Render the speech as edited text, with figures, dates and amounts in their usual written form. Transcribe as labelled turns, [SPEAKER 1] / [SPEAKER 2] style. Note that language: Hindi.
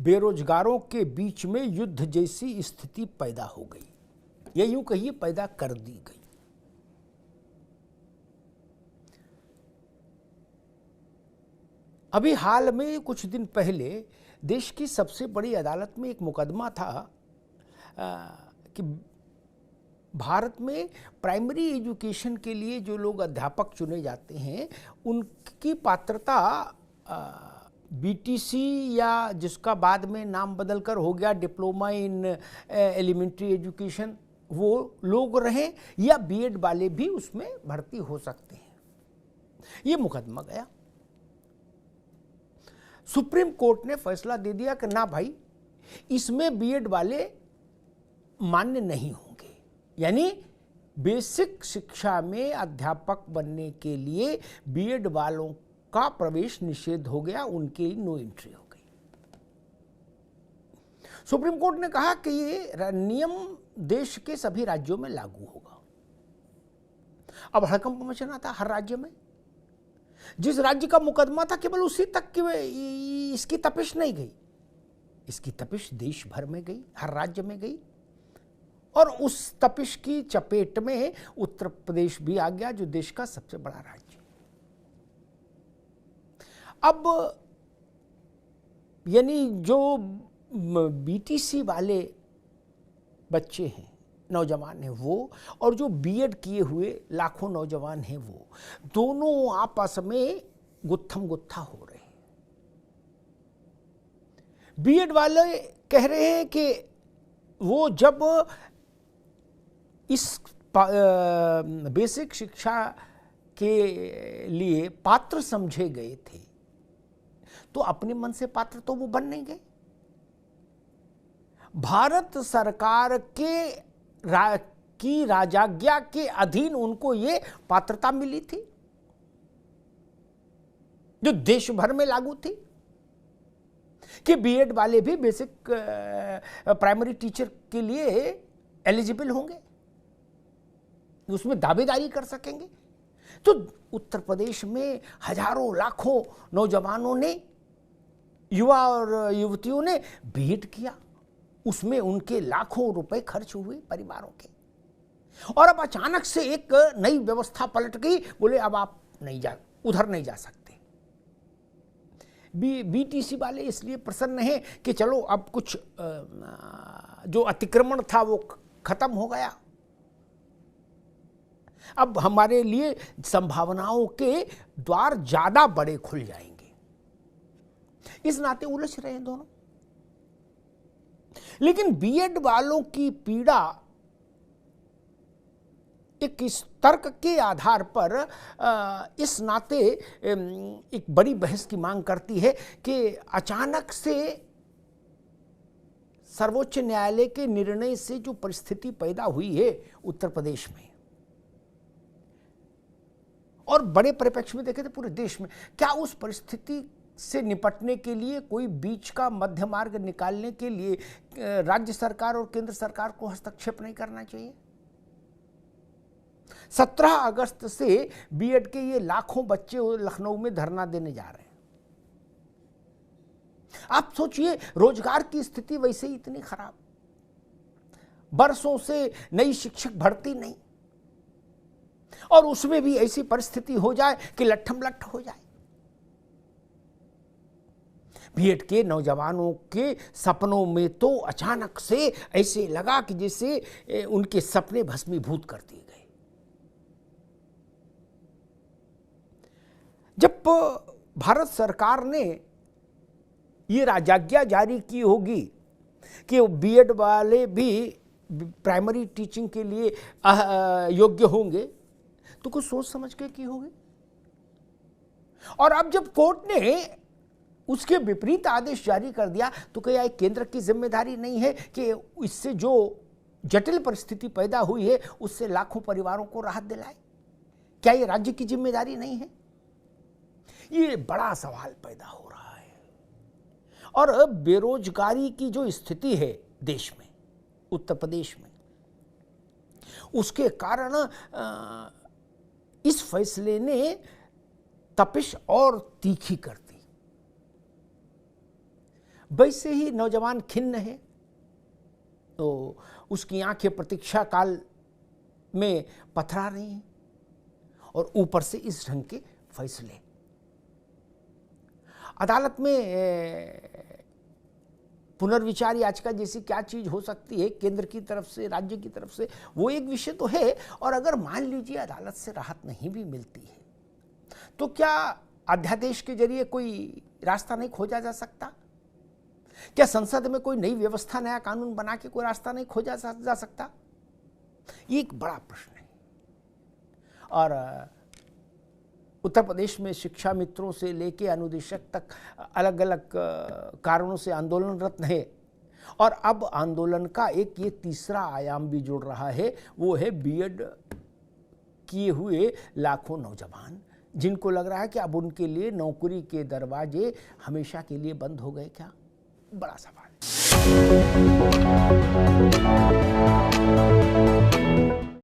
[SPEAKER 1] बेरोजगारों के बीच में युद्ध जैसी स्थिति पैदा हो गई, या यूं कहिए पैदा कर दी गई। अभी हाल में कुछ दिन पहले देश की सबसे बड़ी अदालत में एक मुकदमा था कि भारत में प्राइमरी एजुकेशन के लिए जो लोग अध्यापक चुने जाते हैं उनकी पात्रता बीटीसी या जिसका बाद में नाम बदलकर हो गया डिप्लोमा इन एलिमेंट्री एजुकेशन, वो लोग रहें या बीएड वाले भी उसमें भर्ती हो सकते हैं। ये मुकदमा गया, सुप्रीम कोर्ट ने फैसला दे दिया कि ना भाई, इसमें बीएड वाले मान्य नहीं होंगे, यानी बेसिक शिक्षा में अध्यापक बनने के लिए बीएड वालों का प्रवेश निषेध हो गया, उनकी नो एंट्री हो गई। सुप्रीम कोर्ट ने कहा कि ये नियम देश के सभी राज्यों में लागू होगा। अब हड़कंप मचना था हर राज्य में। जिस राज्य का मुकदमा था केवल उसी तक की इसकी तपिश नहीं गई, इसकी तपिश देश भर में गई, हर राज्य में गई, और उस तपिश की चपेट में उत्तर प्रदेश भी आ गया, जो देश का सबसे बड़ा राज्य। अब यानी जो बीटीसी वाले बच्चे हैं, नौजवान हैं वो, और जो बीएड किए हुए लाखों नौजवान हैं वो, दोनों आपस में गुत्थम गुत्था हो रहे हैं। बीएड वाले कह रहे हैं कि वो जब इस बेसिक शिक्षा के लिए पात्र समझे गए थे तो अपने मन से पात्र तो वो बन नहीं गए। भारत सरकार की राजाज्ञा के अधीन उनको ये पात्रता मिली थी जो देश भर में लागू थी कि बीएड वाले भी बेसिक प्राइमरी टीचर के लिए एलिजिबल होंगे, उसमें दावेदारी कर सकेंगे। तो उत्तर प्रदेश में हजारों लाखों नौजवानों ने, युवा और युवतियों ने बीएड किया, उसमें उनके लाखों रुपए खर्च हुए परिवारों के, और अब अचानक से एक नई व्यवस्था पलट गई, बोले अब आप उधर नहीं जा सकते। बीटीसी वाले इसलिए प्रसन्न हैं कि चलो अब कुछ जो अतिक्रमण था वो खत्म हो गया, अब हमारे लिए संभावनाओं के द्वार ज्यादा बड़े खुल जाएंगे। इस नाते उलझ रहे हैं दोनों। लेकिन बीएड वालों की पीड़ा एक इस तर्क के आधार पर इस नाते एक बड़ी बहस की मांग करती है कि अचानक से सर्वोच्च न्यायालय के निर्णय से जो परिस्थिति पैदा हुई है उत्तर प्रदेश में, और बड़े परिप्रेक्ष्य में देखें तो पूरे देश में, क्या उस परिस्थिति से निपटने के लिए कोई बीच का मध्य मार्ग निकालने के लिए राज्य सरकार और केंद्र सरकार को हस्तक्षेप नहीं करना चाहिए? 17 अगस्त से बीएड के ये लाखों बच्चे लखनऊ में धरना देने जा रहे हैं। आप सोचिए, रोजगार की स्थिति वैसे ही इतनी खराब, बरसों से नई शिक्षक भर्ती नहीं, और उसमें भी ऐसी परिस्थिति हो जाए कि लट्ठम लट्ठ हो जाए। बीएड के नौजवानों के सपनों में तो अचानक से ऐसे लगा कि जैसे उनके सपने भस्मीभूत कर दिए गए। जब भारत सरकार ने ये राजाज्ञा जारी की होगी कि बीएड वाले भी प्राइमरी टीचिंग के लिए योग्य होंगे, तो कुछ सोच समझ के की होगी। और अब जब कोर्ट ने उसके विपरीत आदेश जारी कर दिया तो क्या यह केंद्र की जिम्मेदारी नहीं है कि इससे जो जटिल परिस्थिति पैदा हुई है उससे लाखों परिवारों को राहत दिलाए? क्या ये राज्य की जिम्मेदारी नहीं है? ये बड़ा सवाल पैदा हो रहा है। और अब बेरोजगारी की जो स्थिति है देश में, उत्तर प्रदेश में, उसके कारण इस फैसले ने तपिश और तीखी कर दी। वैसे ही नौजवान खिन्न है, तो उसकी आंखें प्रतीक्षा काल में पथरा रही हैं, और ऊपर से इस ढंग के फैसले। अदालत में पुनर्विचार याचिका जैसी क्या चीज हो सकती है केंद्र की तरफ से, राज्य की तरफ से, वो एक विषय तो है। और अगर मान लीजिए अदालत से राहत नहीं भी मिलती है, तो क्या अध्यादेश के जरिए कोई रास्ता नहीं खोजा जा सकता? क्या संसद में कोई नई व्यवस्था, नया कानून बना के कोई रास्ता नहीं खोजा जा सकता? ये एक बड़ा प्रश्न है। और उत्तर प्रदेश में शिक्षा मित्रों से लेके अनुदेशक तक अलग अलग कारणों से आंदोलनरत है, और अब आंदोलन का एक ये तीसरा आयाम भी जुड़ रहा है, वो है बीएड किए हुए लाखों नौजवान, जिनको लग रहा है कि अब उनके लिए नौकरी के दरवाजे हमेशा के लिए बंद हो गए क्या? बड़ा सवाल है।